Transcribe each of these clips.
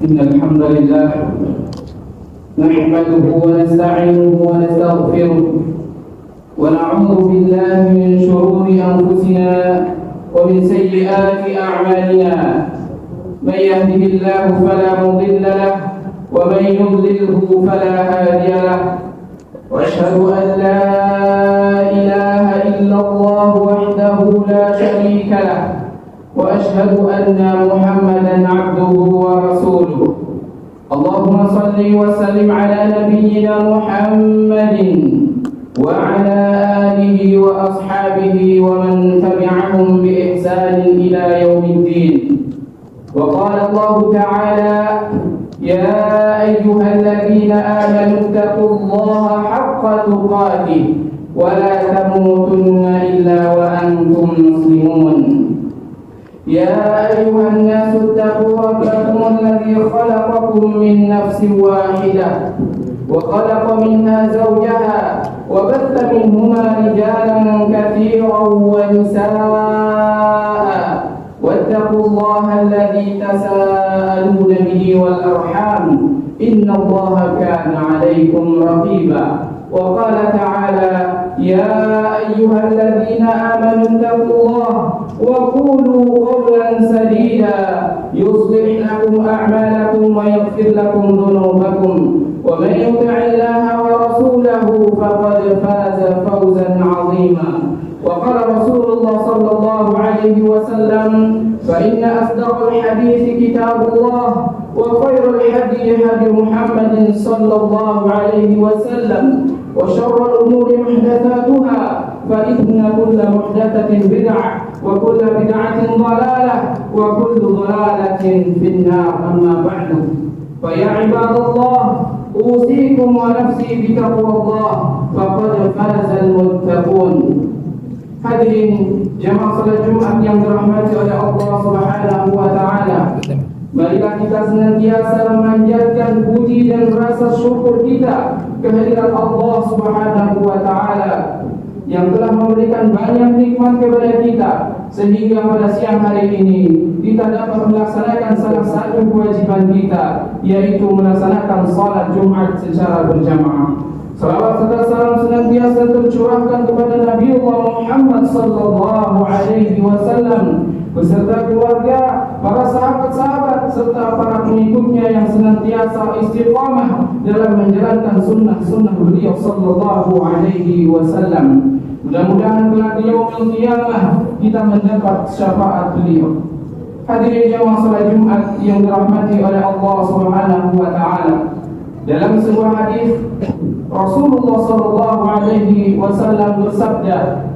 إن الحمد لله نحمده ونستعينه ونستغفره ونعوذ بالله من شرور أنفسنا ومن سيئات أعمالنا. من يهده الله فلا مضل له ومن يضلله فلا هادي له. وأشهد أن لا إله إلا الله وحده لا شريك له وأشهد أن محمدا عبده ورسوله. اللهم صل وسلم على نبينا محمد وعلى آله وأصحابه ومن تبعهم بإحسان إلى يوم الدين. وقال الله تعالى: يا أيها الذين آمنوا اتقوا الله حق تقاته ولا تموتن إلا وأنتم مسلمون. يا أيها الناس اتقوا ربكم الذي خلقكم من نفس واحدة وخلق منها زوجها وبث منهما رجالا كثيرا ونساء واتقوا الله الذي تساءلون به والأرحام إن الله كان عليكم رقيبا. وقال تعالى: يا أيها الذين آمنوا اتقوا الله وقولوا قولا سديدا يصلح لكم أعمالكم ويغفر لكم ذنوبكم ومن يطع الله ورسوله فقد فاز فوزا عظيما. وقال رسول الله صلى الله عليه وسلم: فإن أصدق الحديث كتاب الله وخير الهدي هدي محمد صلى الله عليه وسلم وشر الأمور محدثاتها فإن كل محدثة بدعة وكل بدعة ضلالة وكل ضلالة في النار. أما بعد، فيا عباد الله، أوصيكم ونفسي بتقوى الله فقد فاز المتقون. Hadirin jemaah salat Jumat yang dirahmati oleh Allah Subhanahu wa taala. Marilah kita senantiasa memanjatkan puji dan rasa syukur kita kehadirat Allah Subhanahu wa taala yang telah memberikan banyak nikmat kepada kita sehingga pada siang hari ini kita dapat melaksanakan salah satu kewajiban kita, yaitu melaksanakan salat Jumat secara berjamaah. Salawat serta salam senantiasa tercurahkan kepada Nabi Muhammad sallallahu alaihi wasallam beserta keluarga, para sahabat-sahabat serta para pengikutnya yang senantiasa istiqamah dalam menjalankan sunnah-sunnah beliau sallallahu alaihi wasallam. Mudah-mudahan kelak di yaumil qiyamah kita mendapat syafaat beliau. Hadirin jemaah salat Jumat yang dirahmati oleh Allah Subhanahu wa taala. Dalam sebuah hadis Rasulullah sallallahu alaihi wasallam bersabda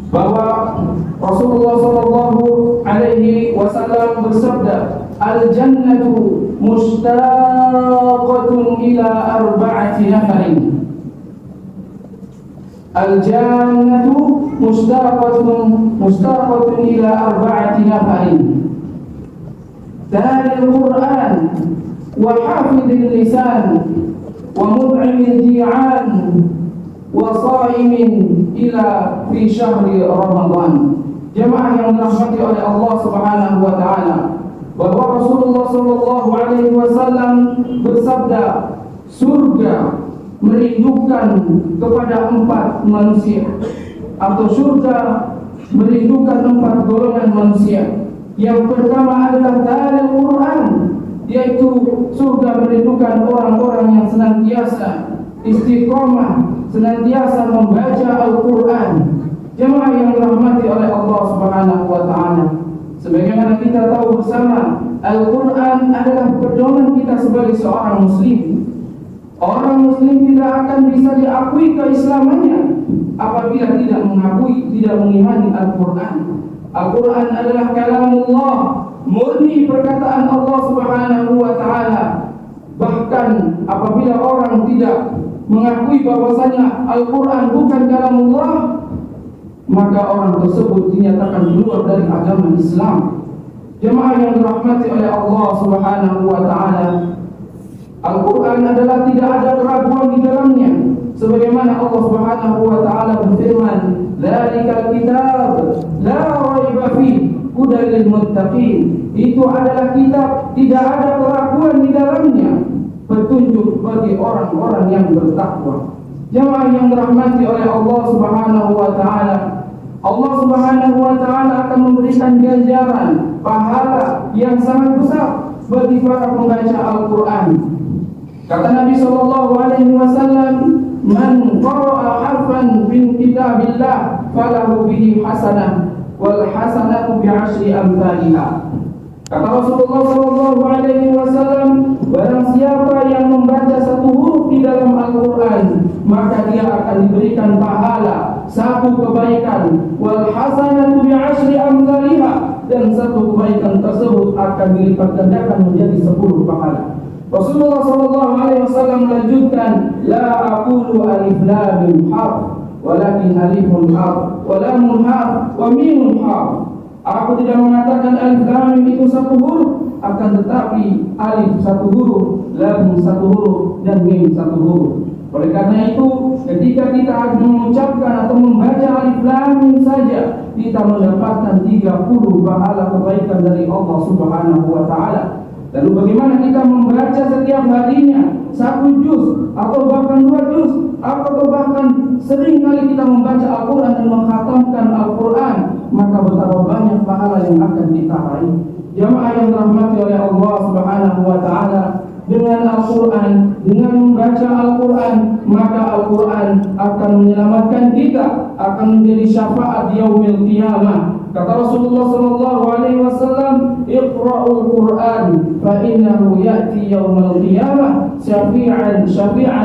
bahwa Rasulullah sallallahu alaihi wasallam bersabda, al-jannatu mushtaqatun ila arba'ati nafarin. Al-jannatu mushtaqatun ila arba'ati nafarin. Dari Al-Quran wa hafidhil lisan wa mud'imil ji'an wa sa'imin ila fi syahri Ramadan. Jemaah yang dirahmati oleh Allah Subhanahu wa taala, bahwa Rasulullah sallallahu alaihi wasallam bersabda, surga merindukan kepada 4 manusia, atau surga merindukan 4 golongan manusia. Yang pertama adalah talil Quran, yaitu surga merindukan orang-orang yang senantiasa istiqomah, senantiasa membaca Al-Quran. Jemaah yang dirahmati oleh Allah Subhanahu wa taala, sebagaimana kita tahu bersama, Al-Quran adalah pedoman kita sebagai seorang muslim. Orang muslim tidak akan bisa diakui keislamannya apabila tidak mengakui, tidak mengimani Al-Quran. Al-Quran adalah kalamullah, murni perkataan Allah Subhanahu wa taala. Bahkan apabila orang tidak mengakui bahwasanya Al-Quran bukan kalamullah, maka orang tersebut dinyatakan keluar dari agama Islam. Jemaah yang dirahmati oleh Allah Subhanahu wa taala, Al-Quran adalah tidak ada keraguan di dalamnya, sebagaimana Allah Subhanahu wa taala berfirman, "Dzalikal kitab la raiba fihi hudal lil muttaqin. Itu adalah kitab, tidak ada keraguan di dalamnya, petunjuk bagi orang-orang yang bertakwa. Jamaah yang dirahmati oleh Allah Subhanahu wa taala, Allah Subhanahu wa taala akan memberikan ganjaran pahala yang sangat besar bagi para pembaca Al-Qur'an. Kata Nabi sallallahu alaihi wasallam, "Man qara'a harfan min kitabillah falahu bihi hasanah wal hasanatu bi'ashri amsalha." Kata Rasulullah sallallahu alaihi wasallam, barang siapa yang membaca satu huruf di dalam Al-Qur'an, maka dia akan diberikan pahala satu kebaikan, wal hasanatu bi'ashri amsalha, dan satu kebaikan tersebut akan dilipat gandakan menjadi 10 pahala. Rasulullah sallallahu alaihi wasallam melanjutkan, la aqulu alif lam mim harf walakin alifun harf wa lamun harf wa mimun harf. Aku tidak mengatakan alif lam mim itu satu huruf, akan tetapi alif satu huruf, lam satu huruf, dan mim satu huruf. Oleh karena itu, ketika kita mengucapkan atau membaca alif lam mim saja, kita mendapatkan 30 pahala kebaikan dari Allah Subhanahu wa taala. Lalu bagaimana kita membaca setiap harinya 1 juz atau bahkan 2 juz, atau bahkan sering kali kita membaca Al-Quran dan mengkhatamkan Al-Quran, maka betapa banyak pahala yang akan kita raih. Jamaah yang dirahmati oleh Allah Subhanahu wa taala, dengan Al-Quran, dengan membaca Al-Quran, maka Al-Quran akan menyelamatkan kita, akan menjadi syafaat di yaumil qiyamah. Kata Rasulullah sallallahu alaihi wasallam, "Iqra'ul Qur'an fa innahu ya'ti yaumal qiyamah syafi'an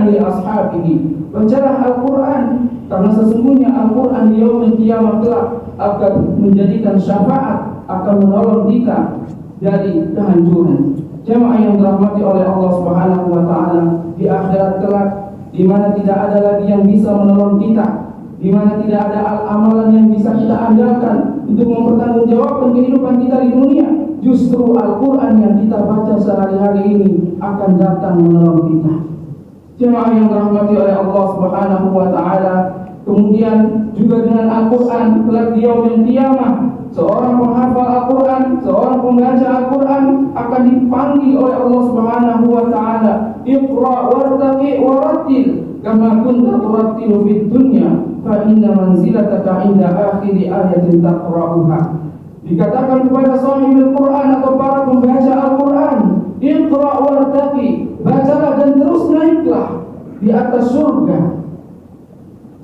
li ashabihi." Bacalah Al-Quran, karena sesungguhnya Al-Quran di yaumil qiyamah kelak akan menjadikan syafaat, akan menolong kita dari kehancuran. Jemaah yang dirahmati oleh Allah Subhanahu wa taala, di akhirat kelak, di mana tidak ada lagi yang bisa menolong kita, di mana tidak ada amalan yang bisa kita andalkan untuk mempertanggungjawabkan kehidupan kita di dunia, justru Al-Quran yang kita baca sehari-hari ini akan datang menolong kita. Jemaah yang dirahmati oleh Allah Subhanahu wa taala, kemudian juga dengan Al-Quran kelak di yaumil qiyamah, seorang penghafal Al-Quran, seorang pembaca Al-Quran akan dipanggil oleh Allah Subhanahu wa taala, "Iqra wartaqi warattil kama kunta turattilu fid dunya fa inna manzilataka 'inda akhiri ayatin taqra'uha." Dikatakan kepada sahibul Quran atau para pembaca Al-Quran, "Iqra wartaqi", bacalah dan terus naiklah di atas surga.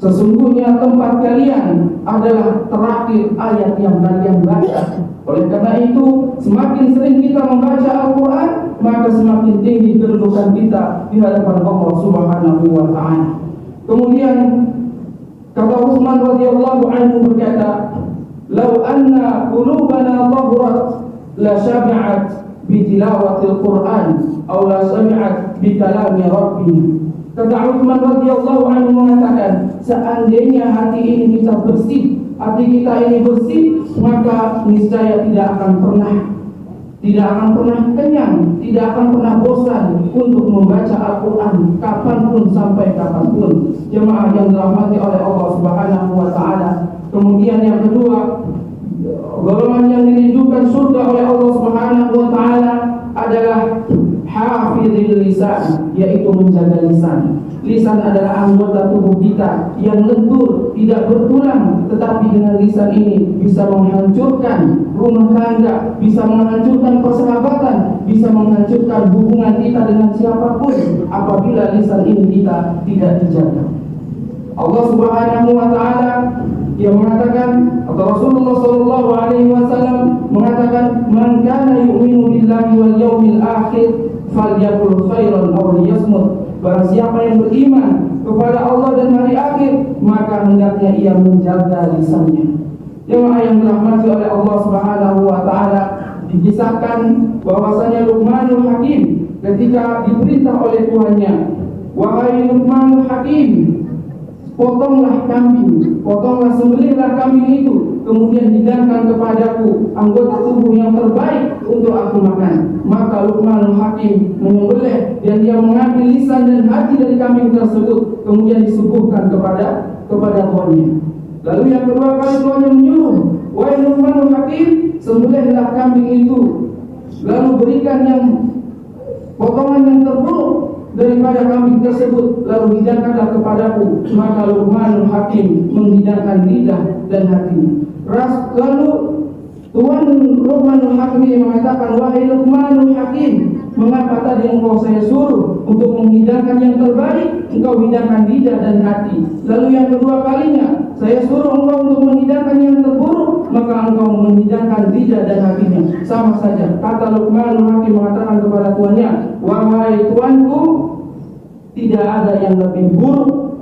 Sesungguhnya tempat kalian adalah terakhir ayat yang kalian baca. Oleh karena itu, semakin sering kita membaca Al-Quran, maka semakin tinggi kedudukan kita di hadapan Allah Subhanahu wa taala. Kemudian kata Utsman radhiyallahu anhu berkata, "Lau anna qulubana tahurat la syabi'at bi tilawatil Qur'an aw la sami'at bi kalami rabbina." Kata Utsman radhiyallahu anhu mengatakan, seandainya hati ini kita bersih, hati kita ini bersih, maka niscaya tidak akan pernah kenyang, tidak akan pernah bosan untuk membaca Al-Quran kapanpun sampai kapanpun. Jemaah yang dirahmati oleh Allah Subhanahu wa taala. Kemudian yang kedua, golongan yang dirindukan surga oleh Allah Subhanahu wa taala adalah hafizil lisan, yaitu menjaga lisan. Lisan adalah anggota tubuh kita yang lentur, tidak bertulang, tetapi dengan lisan ini bisa menghancurkan rumah tangga, bisa menghancurkan persahabatan, bisa menghancurkan hubungan kita dengan siapapun apabila lisan ini kita tidak dijaga. Allah Subhanahu wa taala yang mengatakan, atau Rasulullah sallallahu alaihi wasallam mengatakan, "Man kana yu'minu billahi wal yawmil akhir falyaqul khairan aw liyasmut." Barang siapa yang beriman kepada Allah dan hari akhir, maka hendaknya ia menjaga lisannya. Jemaah yang dirahmati oleh Allah Subhanahu wa taala, dikisahkan bahwasanya Luqmanul Hakim ketika diperintah oleh Tuhannya, "Wahai Luqmanul Hakim, potonglah kambing, potonglah sembelihlah kambing itu, kemudian hidangkan kepadaku anggota tubuh yang terbaik untuk aku makan." Maka Luqmanul Hakim menyembelih dan dia mengambil lisan dan hati dari kambing tersebut, kemudian disuguhkan kepada tuannya. Lalu yang kedua kali tuannya menyuruh, "Wahai Luqmanul Hakim, sembelihlah kambing itu, lalu berikan yang potongan yang terburuk daripada kambing tersebut, lalu hidangkanlah kepadaku. Maka Luqmanul Hakim menghidangkan lidah dan hatinya. Lalu Tuan Luqmanul Hakim mengatakan, wahai Luqmanul Hakim, mengapa tadi engkau saya suruh untuk menghidangkan yang terbaik, engkau hidangkan lidah dan hati. Lalu yang kedua kalinya saya suruh engkau untuk menghidangkan yang terburuk, maka engkau menghidangkan lidah dan hatinya. Sama saja. Kata Luqmanul Hakim mengatakan kepada tuannya, wahai tuanku, tidak ada yang lebih buruk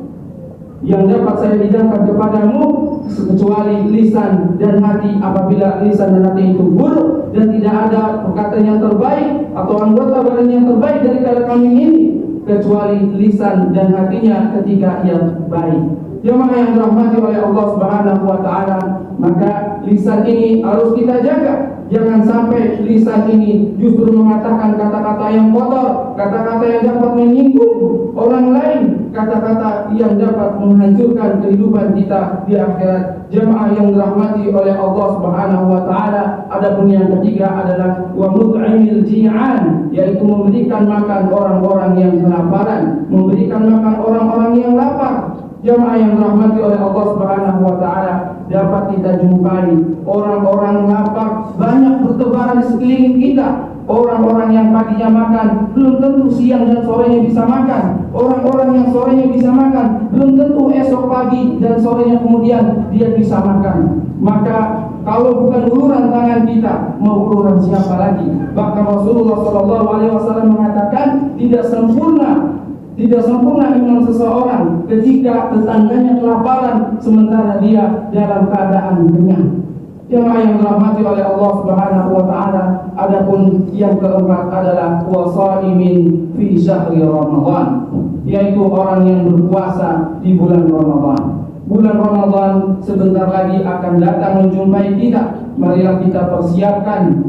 yang dapat saya hidangkan kepadamu kecuali lisan dan hati. Apabila lisan dan hati itu buruk dan tidak ada perkataan yang terbaik atau anggota badan yang terbaik daripada kambing ini kecuali lisan dan hatinya ketika ia baik. Jemaah yang dirahmati oleh Allah Subhanahu wa taala, maka lisan ini harus kita jaga. Jangan sampai lisan ini justru mengatakan kata-kata yang kotor, kata-kata yang dapat menyinggung orang lain, kata-kata yang dapat menghancurkan kehidupan kita di akhirat. Jemaah yang dirahmati oleh Allah Subhanahu wa taala, adapun yang ketiga adalah wa mut'imil ji'an, yaitu memberikan makan orang-orang yang kelaparan, memberikan makan orang-orang yang lapar. Jemaah yang dirahmati oleh Allah Subhanahu wa taala, dapat kita jumpai orang-orang lapar banyak bertebaran di sekeliling kita. Orang-orang yang paginya makan belum tentu siang dan sorenya bisa makan. Orang-orang yang sorenya bisa makan belum tentu esok pagi dan sorenya kemudian dia bisa makan. Maka kalau bukan uluran tangan kita, mau uluran siapa lagi? Bahkan Rasulullah SAW mengatakan tidak sempurna iman seseorang ketika tetangganya kelaparan sementara dia dalam keadaan kenyang. Jemaah yang dirahmati oleh Allah Subhanahu wa taala, adapun yang keempat adalah wasaimin fi syahri Ramadan, yaitu orang yang berpuasa di bulan Ramadan. Bulan Ramadan sebentar lagi akan datang menjumpai kita. Marilah kita persiapkan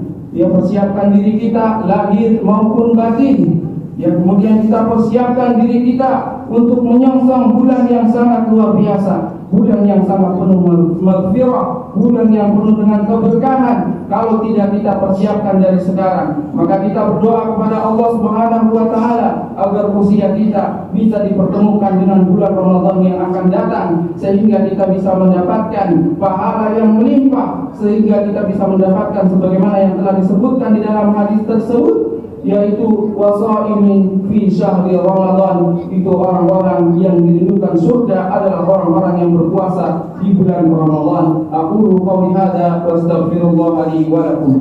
diri kita lahir maupun batin. Kemudian kita persiapkan diri kita untuk menyongsong bulan yang sangat luar biasa, bulan yang sangat penuh maghfirah, bulan yang penuh dengan keberkahan. Kalau tidak kita persiapkan dari sekarang, maka kita berdoa kepada Allah Subhanahu wa taala agar usia kita bisa dipertemukan dengan bulan Ramadan yang akan datang, sehingga kita bisa mendapatkan pahala yang melimpah, sehingga kita bisa mendapatkan sebagaimana yang telah disebutkan di dalam hadis tersebut, yaitu wasaimin fi syahri Ramadan. Itu orang-orang yang dirindukan surga adalah orang-orang yang berpuasa di bulan Ramadan. Aqulu qouli hadza wa astaghfirullah li wa lakum.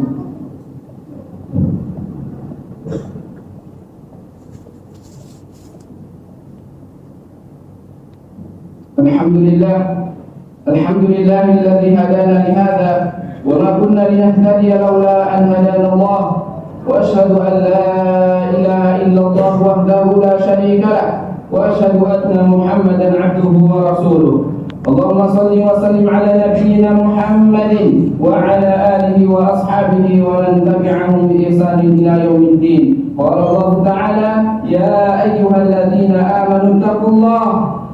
Alhamdulillahilladzi hadana li hadza wa ma kunna linahtadiya laula an hadana Allah. وأشهد أن لا إله إلا الله وحده لا شريك له وأشهد أن محمدا عبده ورسوله. اللهم صل وسلم على نبينا محمد وعلى آله وأصحابه ومن تبعهم بإحسان إلى يوم الدين. قال الله تعالى يا أيها الذين آمنوا اتقوا الله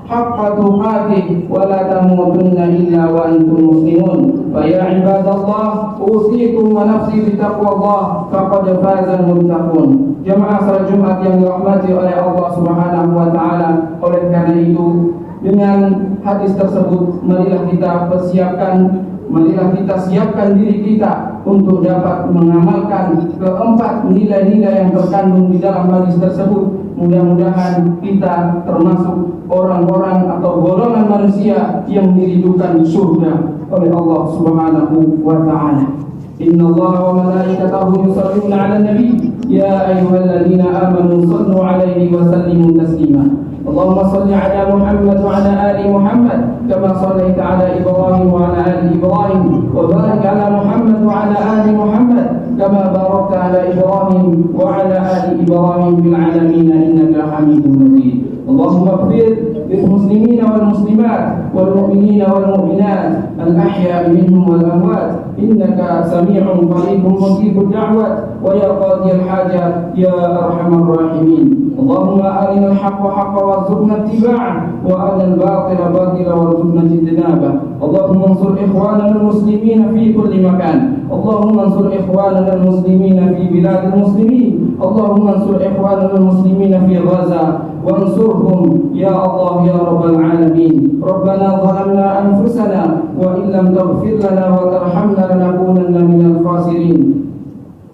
حق تقاته ولا تموتن إلا وأنتم مسلمون. فيا عباد الله أوصيكم ونفسي بتقوى الله فقد فاز المتقون. Jemaah salat Jumat yang dirahmati oleh Allah Subhanahu wa taala, oleh karena itu dengan hadis tersebut marilah kita siapkan diri kita untuk dapat mengamalkan keempat nilai-nilai yang terkandung di dalam hadis tersebut. Mudah-mudahan kita termasuk orang-orang atau golongan manusia yang dirindukan surga oleh Allah Subhanahu wa taala. Innallaha wa malaikatahu yusholluna 'alan nabi ya ayyuhalladzina amanu shallu 'alaihi wa sallimu taslima. اللهم صل على محمد وعلى آل محمد كما صليت على إبراهيم وعلى آل إبراهيم وبارك على محمد وعلى آل محمد كما باركت على إبراهيم وعلى آل إبراهيم في العالمين إنك حميد مجيد. اللهم اغفر للمسلمين والمسلمات والمؤمنين والمؤمنات الأحياء منهم والأموات إنك سميع قريب مجيب الدعوات ويا قاضي الحاجات يا أرحم الراحمين. اللهم أرنا الحق حقا وارزقنا اتباعه وأرنا الباطل باطلا وارزقنا اجتنابه. اللهم انصر إخواننا المسلمين في كل مكان. اللهم انصر إخواننا المسلمين في بلاد المسلمين. اللهم انصر إخواننا المسلمين في غزة وانصرهم يا الله يا رب العالمين. ربنا ظلمنا أنفسنا وإن لم تغفر لنا وترحمنا لنكونن من الخاسرين.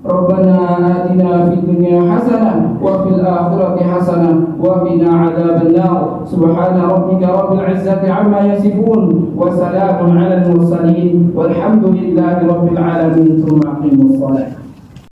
ربنا آتنا في الدنيا حسنة وفي الآخرة حسنة وقنا عذاب النار. سبحان ربك رب العزة عما يصفون وسلام على المرسلين والحمد لله رب العالمين. ثم أقيموا الصلاة.